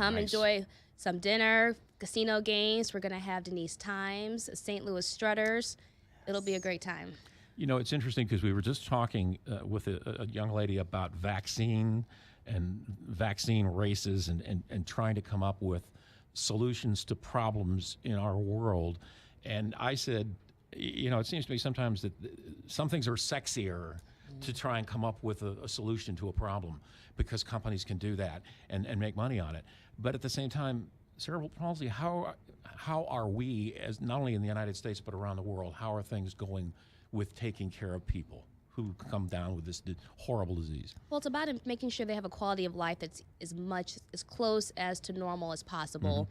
come Nice. enjoy some dinner, casino games. We're going to have Denise Times, St. Louis Strutters. It'll be a great time. You know, it's interesting because we were just talking with a young lady about vaccine and vaccine races and trying to come up with solutions to problems in our world. And I said, you know, it seems to me sometimes that some things are sexier to try and come up with a solution to a problem because companies can do that and make money on it. But at the same time, cerebral palsy, how are we, as not only in the United States but around the world, how are things going with taking care of people who come down with this horrible disease? Well, it's about making sure they have a quality of life that's as close as to normal as possible.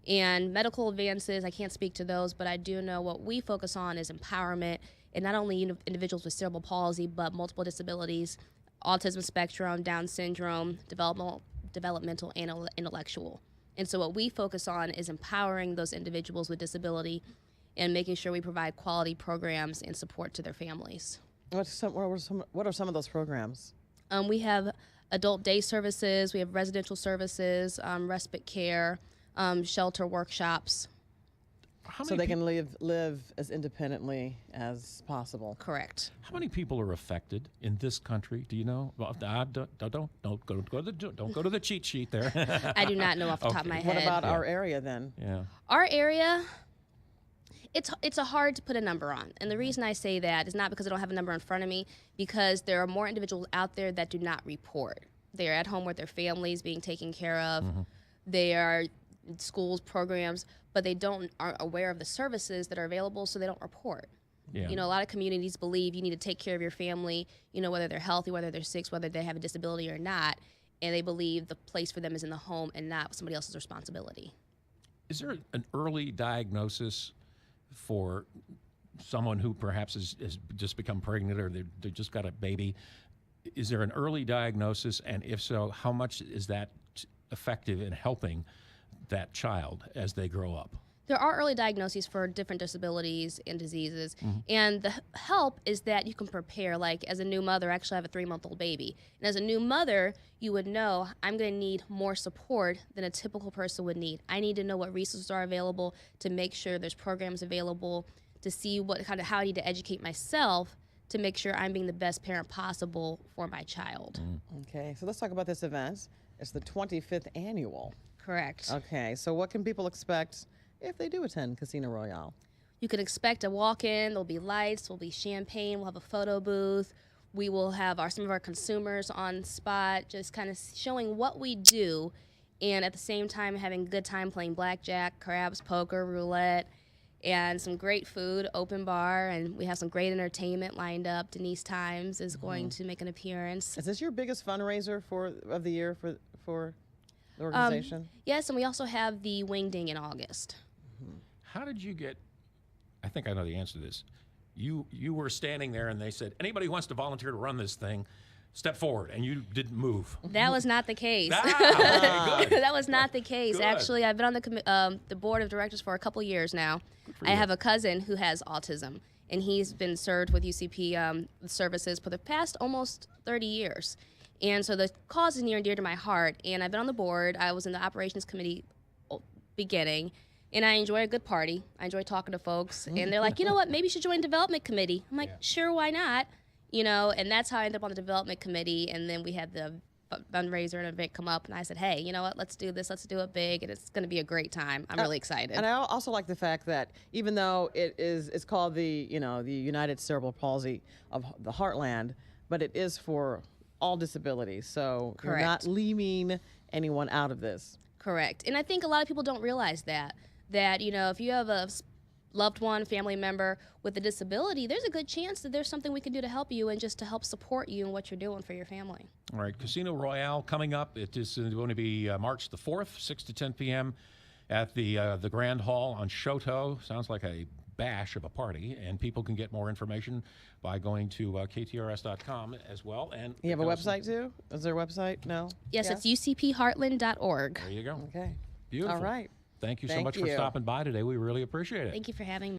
And medical advances, I can't speak to those, but I do know what we focus on is empowerment, and not only individuals with cerebral palsy, but multiple disabilities, autism spectrum, Down syndrome, developmental and intellectual. And so what we focus on is empowering those individuals with disability and making sure we provide quality programs and support to their families. What are some of those programs? We have adult day services, we have residential services, respite care, shelter workshops. So they can live as independently as possible. Correct. How many people are affected in this country? Do you know? Well, don't go to the cheat sheet there. I do not know off the top of my head. What about our area then? Yeah. Our area, it's a hard to put a number on. And the reason I say that is not because I don't have a number in front of me, because there are more individuals out there that do not report. They're at home with their families being taken care of. They are in schools, programs, but they aren't aware of the services that are available, so they don't report. Yeah. You know, a lot of communities believe you need to take care of your family, you know, whether they're healthy, whether they're sick, whether they have a disability or not, and they believe the place for them is in the home and not somebody else's responsibility. Is there an early diagnosis for someone who perhaps has just become pregnant or they just got a baby? Is there an early diagnosis, and if so, how much is that effective in helping that child as they grow up? There are early diagnoses for different disabilities and diseases, and the help is that you can prepare. Like as a new mother, actually I have a 3-month-old baby, and as a new mother, you would know I'm going to need more support than a typical person would need. I need to know what resources are available to make sure there's programs available, to see how I need to educate myself to make sure I'm being the best parent possible for my child. Okay, so let's talk about this event. It's the 25th annual. Correct. Okay, so what can people expect if they do attend Casino Royale? You can expect a walk-in. There'll be lights, there'll be champagne, we'll have a photo booth. We will have some of our consumers on spot, just kind of showing what we do, and at the same time having a good time playing blackjack, craps, poker, roulette, and some great food, open bar, and we have some great entertainment lined up. Denise Times is going to make an appearance. Is this your biggest fundraiser of the year for the organization? Yes, and we also have the Wing Ding in August. How did you get, I think I know the answer to this. You were standing there and they said, anybody who wants to volunteer to run this thing, step forward, and you didn't move. That was not the case. Okay, good. That was not the case. Good. Actually, I've been on the board of directors for a couple years now. I have a cousin who has autism, and he's been served with UCP services for the past almost 30 years. And so the cause is near and dear to my heart, and I've been on the board. I was in the operations committee beginning, and I enjoy a good party. I enjoy talking to folks, and they're like, you know what, maybe you should join development committee. I'm like, sure, why not? You know, and that's how I ended up on the development committee, and then we had the fundraiser and event come up, and I said, hey, you know what, let's do this, let's do it big, and it's going to be a great time. I'm really excited. And I also like the fact that even though it's called the United Cerebral Palsy of the Heartland, but it is for all disabilities, so you're not leaving anyone out of this. Correct. And I think a lot of people don't realize that, you know, if you have a loved one, family member with a disability, there's a good chance that there's something we can do to help you and just to help support you in what you're doing for your family. All right, Casino Royale coming up. It is going to be March the 4th, 6 to 10 p.m. at the Grand Hall on Shoto. Sounds like a bash of a party, and people can get more information by going to ktrs.com as well. And you have a website too? Is there a website? No? Yes, it's ucpheartland.org. There you go. Okay. Beautiful. All right. Thank you so much for stopping by today. We really appreciate it. Thank you for having me.